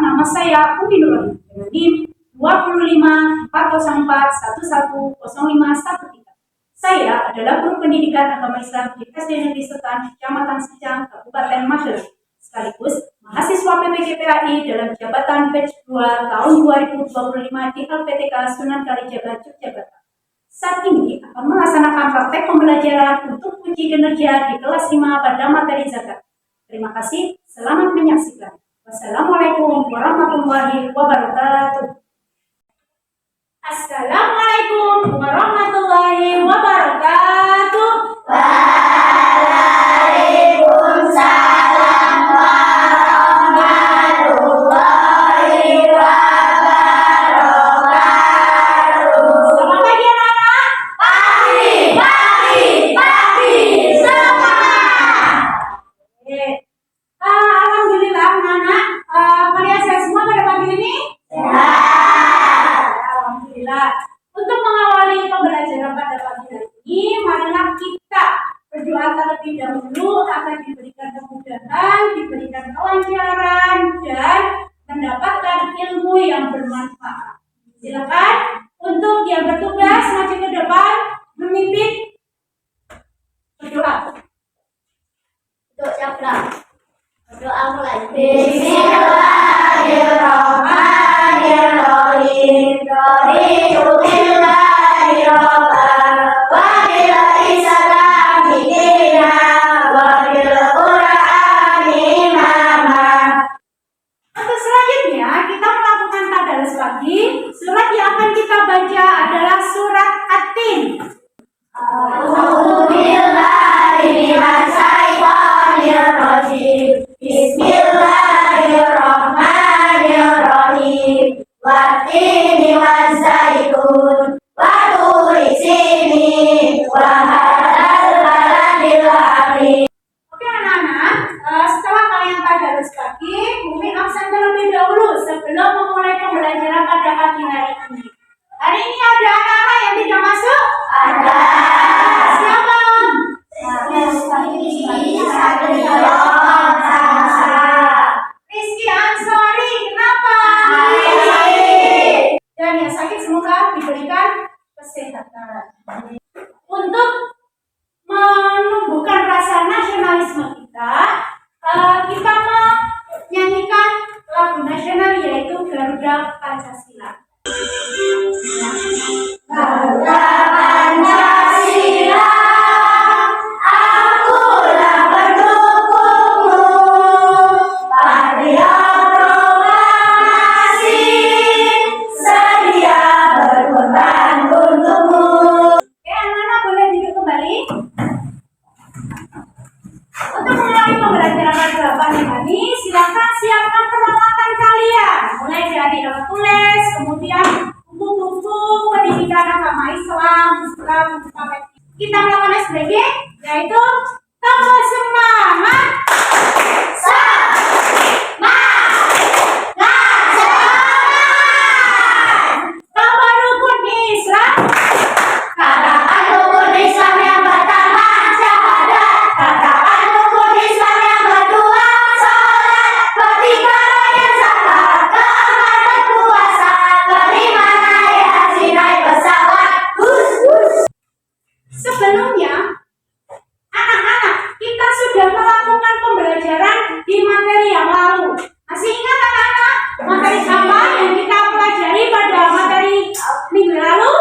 nama saya Umi Nurul NIM 254041105113. Saya adalah guru pendidikan agama Islam di SD Negeri Setan, Kecamatan Sejang, Kabupaten Magelang, sekaligus mahasiswa PPKPAI dalam jabatan batch 2 tahun 2025 di LPTK Sunan Kalijaga, Yogyakarta. Saat ini akan melaksanakan praktek pembelajaran untuk uji kinerja di kelas 5 pada materi zakat. Terima kasih, selamat menyaksikan. Wassalamualaikum warahmatullahi wabarakatuh. Assalamualaikum warahmatullahi wabarakatuh. Waalaikumsalam warahmatullahi wabarakatuh. Selamat pagi anak-anak. Pagi, semangat. Alhamdulillah anak-anak, kalian sehat semua pada pagi ini? Alhamdulillah. Untuk mengawali pembelajaran pada pagi hari ini, marilah kita berdoa terlebih dahulu agar diberikan kemudahan, diberikan kelancaran, dan mendapatkan ilmu yang bermanfaat. Silakan untuk yang bertugas maju ke depan memimpin berdoa. Untuk cakra. Berdoa mulai. Bismillahirrahmanirrahim. Untuk selanjutnya kita melakukan tadarus pagi. Surat yang akan kita baca adalah surat At-Tin. Bismillahirrahmanirrahim. Wattini waszaitun wa turi sinin wa hadzal baladil amin. Oke anak-anak, setelah kalian tadarus pagi, Bumi absen terlebih dahulu sebelum memulai pembelajaran pada pagi hari ini. Hari ini ada anak-anak yang tidak masuk? Ada. Siapa? Rizky Ansori, kenapa? Dan yang sakit semoga diberikan kesehatan. Untuk menumbuhkan rasa nasionalisme kita, kita menyanyikan lagu nasional yaitu Garuda Pancasila. Garuda Pancasila, akulah pendukungmu, patriot proklamasi, sedia berkorban untukmu. Oke, anak-anak boleh duduk kembali. Untuk memulai pembelajaran pada pagi ini, silakan siapkan peralatan kalian, mulai dari alat tulis, kemudian buku-buku pendidikan agama Islam, sampai kita melakukan SBG, yaitu tombol semangat. Tombol rukun Islam. Katakan rukun Islam yang pertama syahadat, katakan rukun Islam yang kedua salat, ketiga raya zakat, keempat berpuasa, kelima naik haji naik pesawat. Sebelumnya, anak-anak, kita sudah melakukan pembelajaran di materi yang lalu. Masih ingat anak-anak materi apa yang kita pelajari pada materi minggu lalu?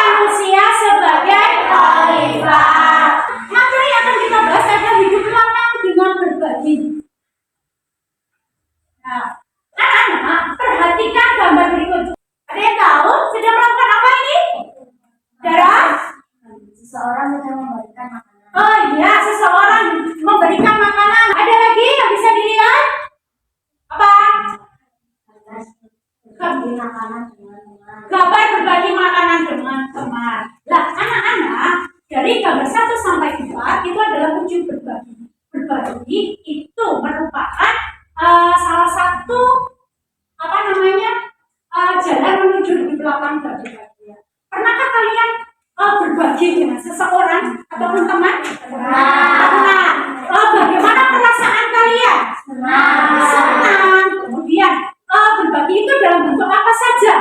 Manusia sebagai Khalifah. materi yang akan kita bahas adalah hidup lapang dengan berbagi. Nah, anak-anak, perhatikan gambar berikut. Ada yang tahu sedang melakukan apa ini? Darah? Seseorang sedang memberikan makanan. Oh iya, seseorang memberikan makanan. Ada lagi yang bisa dilihat? Apa? Berbagi makanan dengan teman. Gambar berbagi makanan dengan teman. Lah, anak-anak, dari gambar 1 sampai 4 itu adalah wujud berbagi. Berbagi itu merupakan salah satu jalan menuju lebih lapang bagi kalian. Pernahkah kalian berbagi dengan seseorang ataupun teman? Nah, bagaimana perasaan kalian? Senang. Kemudian berbagi itu dalam bentuk apa saja?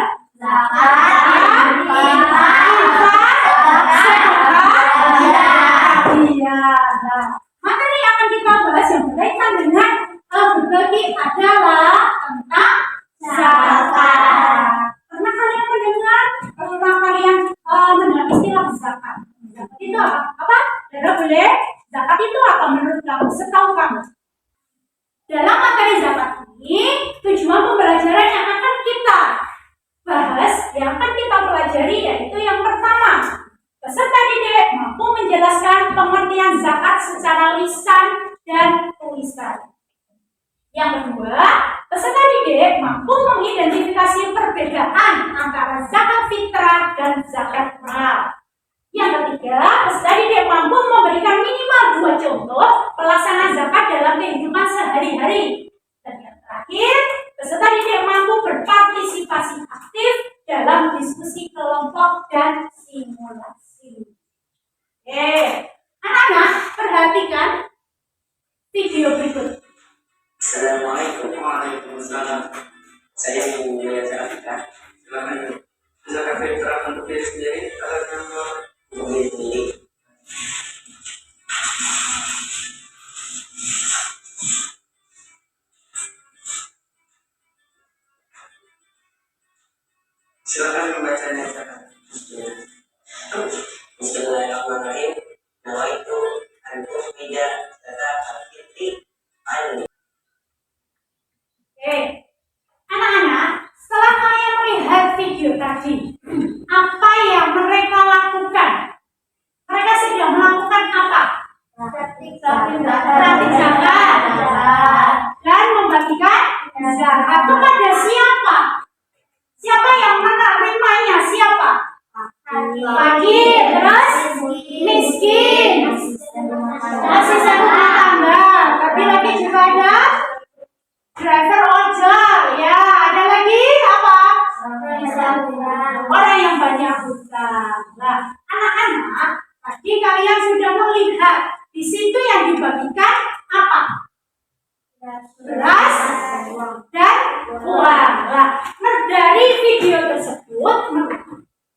Iya. Nah, materi yang akan kita bahas yang berkaitan dengan berbagi adalah tentang zakat. Pernah kalian mendengar? Pernah kalian mendengar istilah zakat? Zakat itu apa? Dara boleh? Zakat itu apa menurut kamu? Setahu kamu? Dalam materi zakat ini, tujuan pembelajaran yang akan kita bahas, yang akan kita pelajari yaitu yang pertama, peserta didik mampu menjelaskan pengertian zakat secara lisan dan tulisan. Yang kedua, peserta didik mampu mengidentifikasi perbedaan antara zakat fitrah dan zakat mal. Yang ketiga, peserta didik mampu memberikan minimal 2 contoh pelaksanaan zakat dalam kehidupan sehari-hari. Dan yang terakhir, peserta didik mampu berpartisipasi aktif dalam diskusi kelompok dan simulasi. Oke, anak-anak perhatikan video berikut. Assalamualaikum warahmatullahi wabarakatuh. Saya Ibu Jaya Sarafika. Silakan zakat fitrah untuk diri sendiri atas nama pemilik. Silakan membacanya zakat. Bismillahirrahmanirrahim. Nawaitu an ukhija zakat al-fitri al. Oke, anak-anak, setelah kalian melihat video tadi, apa yang mereka lakukan? Mereka sedang melakukan apa? Praktik zakat dan membagikan zakat kepada siapa? Siapa yang menerimanya? Siapa? Fakir, terus miskin, asisten rumah tangga, tapi lagi juga ada driver ojol, ya. Ada lagi apa? Orang yang banyak hutang. Nah, anak-anak, tadi kalian sudah melihat di situ yang dibagikan apa? Beras dan uang. Nah, dari video tersebut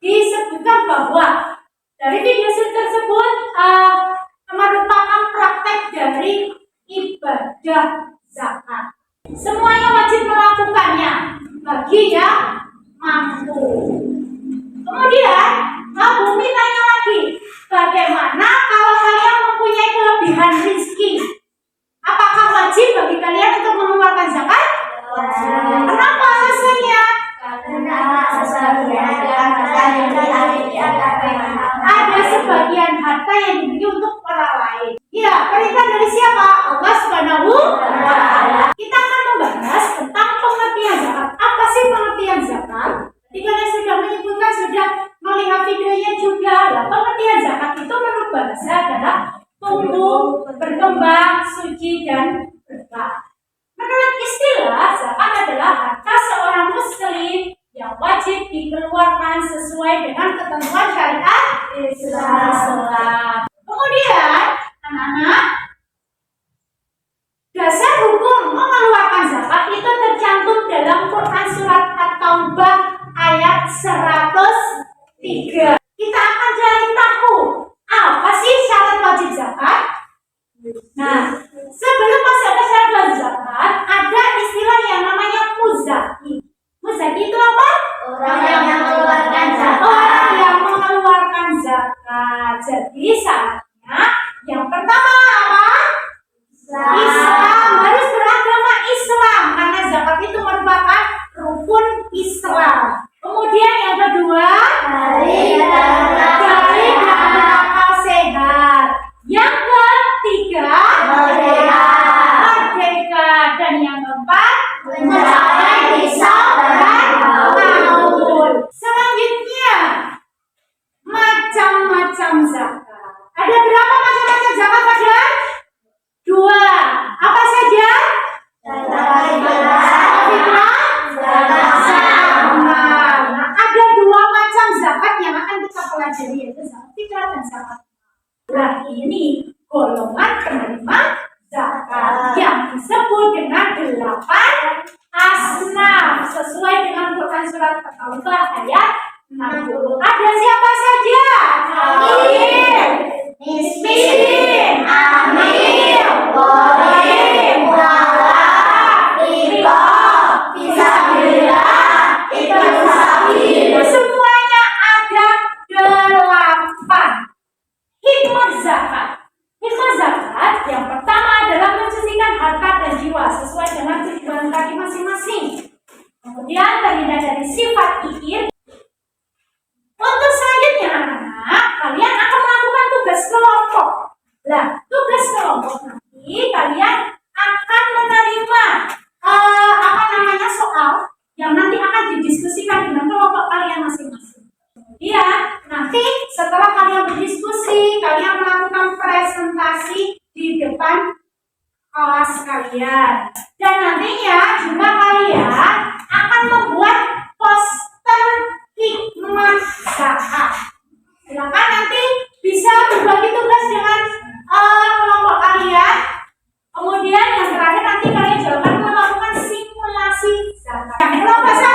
disebutkan bahwa dari video tersebut merupakan praktek dari ibadah zakat. Semuanya wajib melakukannya bagi yang mampu. Kemudian Bumi tanya lagi, bagaimana kalau kalian mempunyai kelebihan rezeki? Apakah wajib bagi kalian untuk mengeluarkan zakat? Kenapa alasannya? Ada sebagian harta yang diberi untuk orang lain. Ya, perintah dari siapa? Allah Subhanahu wa Ta'ala. Kita akan membahas tentang pengertian zakat. Apa sih pengertian zakat? Jadi kalian sudah menyebutkan, sudah melihat videonya juga. Nah, pengertian zakat itu menurut bahasa adalah tumbuh, berkembang, suci, dan berkah. Menurut istilah, zakat adalah harta seorang muslim yang wajib dikeluarkan sesuai dengan ketentuan syariat Islam. Kemudian, anak-anak, dasar hukum mengeluarkan zakat itu tercantum dalam Quran surat At-Taubah ayat 103. Kita akan cari tahu apa sih syarat wajib zakat. Nah, sebelum masuk ke syarat wajib zakat, ada istilah yang namanya muzaki. Muzaki itu apa? Orang yang mengeluarkan zakat. Orang yang mengeluarkan zakat. Jadi 8 asnaf sesuai dengan Quran surat At-Taubah ayat 60. Ada siapa saja? Khalil, miskin, amil, boleh, mualaf, rikob, fisabilillah, ikut sabil. Semuanya ada 8. Hikmah zakat. Hikmah zakat yang pertama adalah mensucikan harta dan jiwa sesuai dengan tujuan tadi masing-masing. Kemudian terhindar dari sifat ihir. Untuk selanjutnya anak-anak, kalian akan melakukan tugas kelompok. Nah, tugas kelompok nanti kalian akan menerima soal yang nanti akan didiskusikan dengan kelompok kalian masing-masing. Kemudian nanti setelah kalian berdiskusi, kalian melakukan presentasi di depan kelas kalian. Dan nantinya juga kalian akan membuat poster hikmah zakat. Silakan nanti bisa berbagi tugas dengan kelompok kalian. Kemudian yang terakhir nanti kalian juga akan melakukan simulasi zakat. Kelompok 1.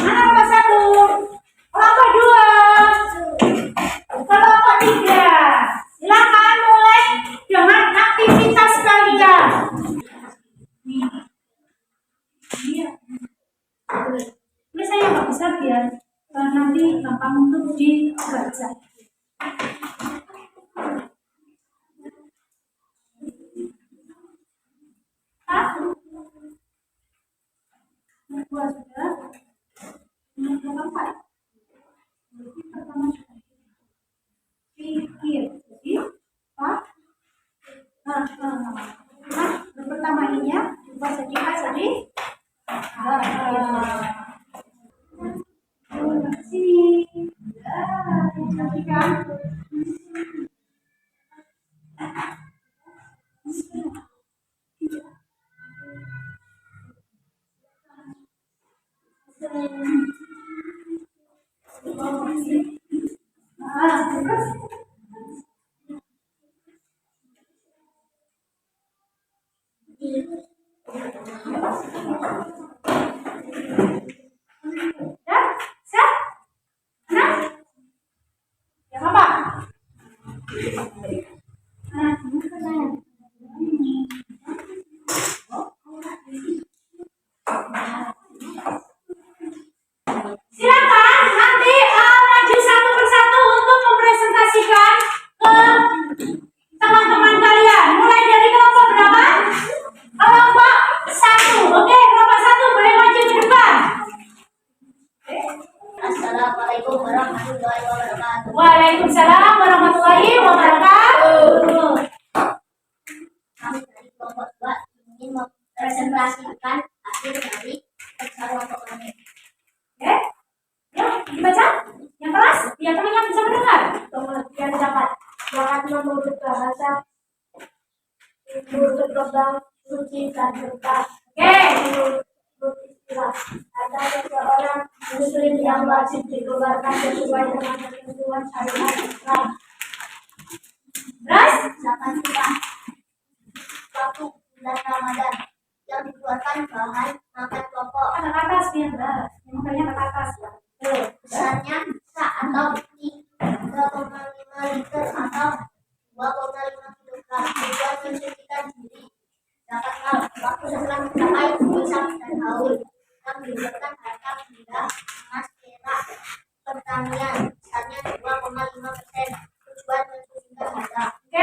Mana kelompok 1? Kelompok 2. Kelompok 3. Silakan mulai dengan aktivitas kalian. Ini saya nggak bisa biar nanti gampang untuk dibaca. Pertama ininya bahasa kita jadi sini kan Waalaikumsalam warahmatullahi wabarakatuh. Kami dari kelompok 2 ingin mempresentasikan hasil dari kelompok kami. Oke, ya dibaca yang keras biar teman-teman bisa mendengar. Pengertian zakat. Zakat menurut bahasa menurut logam suci dan berkah. Oke, Menurut istilah ada seseorang muslim yang wajib dikeluarkan sesuai dengan ketentuan syariat Islam. terus Zakat fitrah waktu bulan Ramadan yang dikeluarkan bahan makan pokok ke atas biar beras. Yang makanya ke atas ya. besarnya atau 3,5 liter atau 2,5 kilogram tujuan mensucikan diri. Zakat mal waktu setelah mencapai nisab dan haul yang diberikan harta benda emas perak pertanian besarnya 2,5%. Tujuan mensucikan harta. Oke,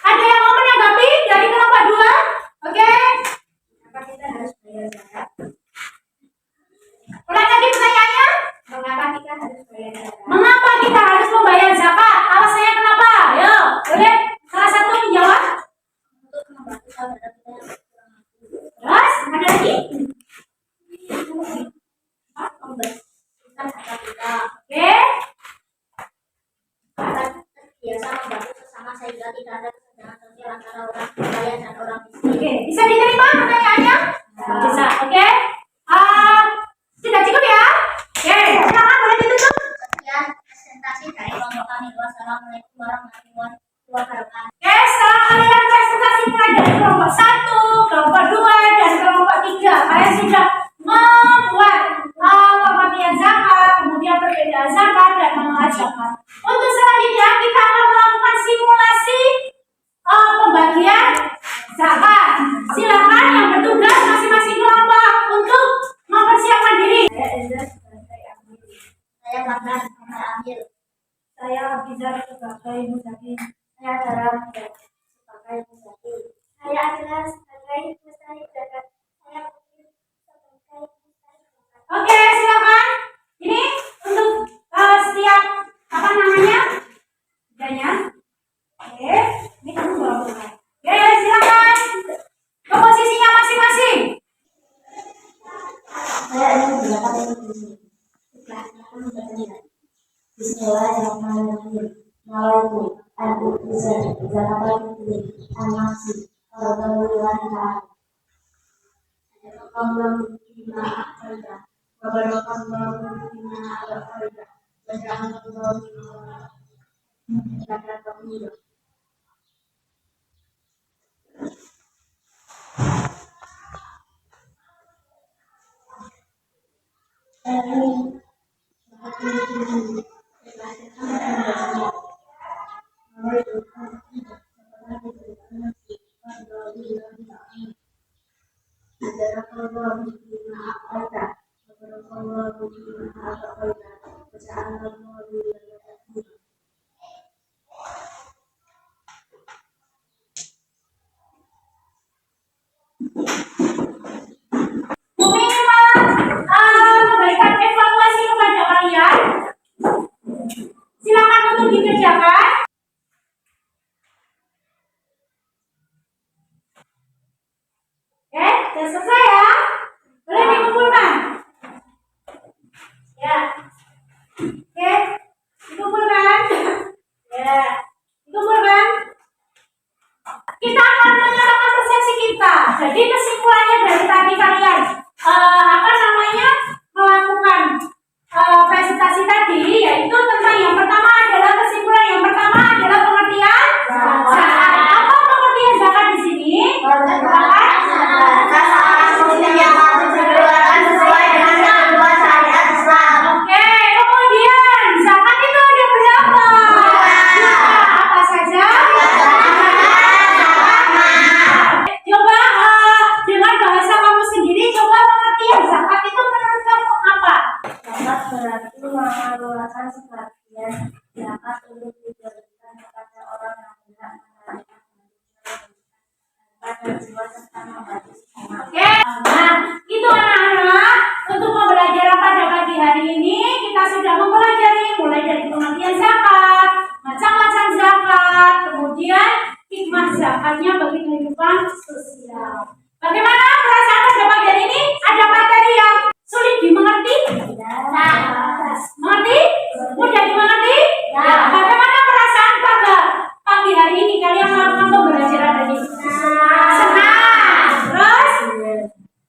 ada yang mau menanggapi dari kelompok 2? Oke. Maka kita harus bayar zakat. Ulang lagi pertanyaannya. Mengapa kita harus bayar zakat? Mengapa kita harus membayar zakat? Alasannya kenapa? Ayo, boleh salah satu menjawab. Untuk membantu saudara kita yang kurang mampu. Terus ada lagi? Membersihkan harta kita. Oke. Akan terbiasa membantu sesama sehingga zakat. Untuk selanjutnya kita akan melakukan simulasi pembagian zakat. Silakan yang bertugas masing-masing kelompok untuk mempersiapkan diri. Saya Ezra sebagai amil. Saya Bahar sebagai amil. Saya Abizar sebagai muzaki. Saya Dara sebagai muzaki. Saya Adila sebagai mustahik zakat. Saya Putri sebagai mustahik zakat. Oke, silakan. Ini untuk setiap apa namanya? Bedanya. Oke, ini kamu bawa bukan. Oke, silakan. Ke posisinya masing-masing. Saya ingin berdapat dari sini. Silakan bertanya. Bismillahirrahmanirrahim. Nawaitu aku bisa berdapat dari anasi. Alhamdulillah ta'ala. Alhamdulillah bima akhirah. Wabarakatuh bima akhirah. Wajahalullah bima akhirah. Memberikan evaluasi kepada kalian. Silakan untuk dikerjakan. Oke, sudah selesai ya. Boleh dikumpulkan. Ya. Oke, dikumpulkan. Ya, dikumpulkan. Kita akan menyerahkan persepsi kita. Jadi kesimpulannya dari tadi kalian melakukan presentasi tadi, yaitu tentang yang pertama adalah kesimpulan yang pertama adalah pengertian zakat. Apa pengertian zakat di sini? Oke, kemudian zakat itu ada berapa? Apa saja? Coba dengan bahasa kamu sendiri, coba pengertian zakat itu menurut kamu apa? Zakat berarti mengeluarkan sebagian zakat untuk diberikan kepada orang yang hendak menunaikan dan jiwa serta membantu sesama. Oke, nah itu anak-anak untuk pembelajaran pada pagi hari ini kita sudah mempelajari mulai dari pengertian zakat, macam-macam zakat, kemudian hikmah zakatnya bagi kehidupan sosial. Bagaimana perasaan pada pagi hari ini? Ada materi yang sulit dimengerti? Mengerti? Mudah dimengerti? Bagaimana perasaan pada pagi hari ini kalian melakukan pembelajaran tadi? Senang. Terus?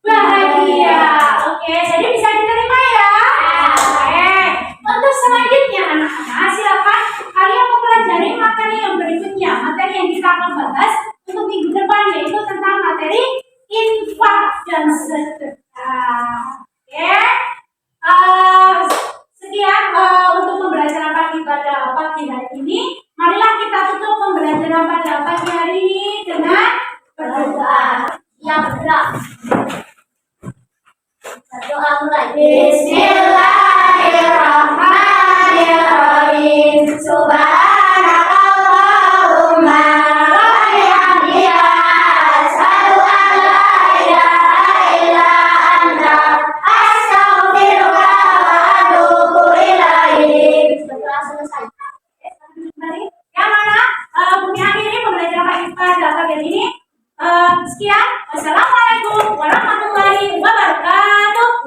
Bahagia. Oke, jadi bisa diterima ya? Oke. Untuk selanjutnya anak-anak silakan kalian mempelajari materi yang berikutnya. Materi yang kita akan bahas untuk minggu depan yaitu tentang materi infak dan sedekah. Oke. Sekian untuk pembelajaran pada pagi hari ini. Marilah kita tutup pembelajaran pada pagi hari ini dengan berdoa. Yang berat. Berdoa mulai. Bismillahirrahmanirrahim. Subhanakallahumma wa bihamdika asyhadu an la ilaha illa anta astaghfiruka wa atubu ilaik. Berdoa selesai. Yang mana kami akhiri pembelajaran pada pagi ini. Sekian, wassalamualaikum warahmatullahi wabarakatuh.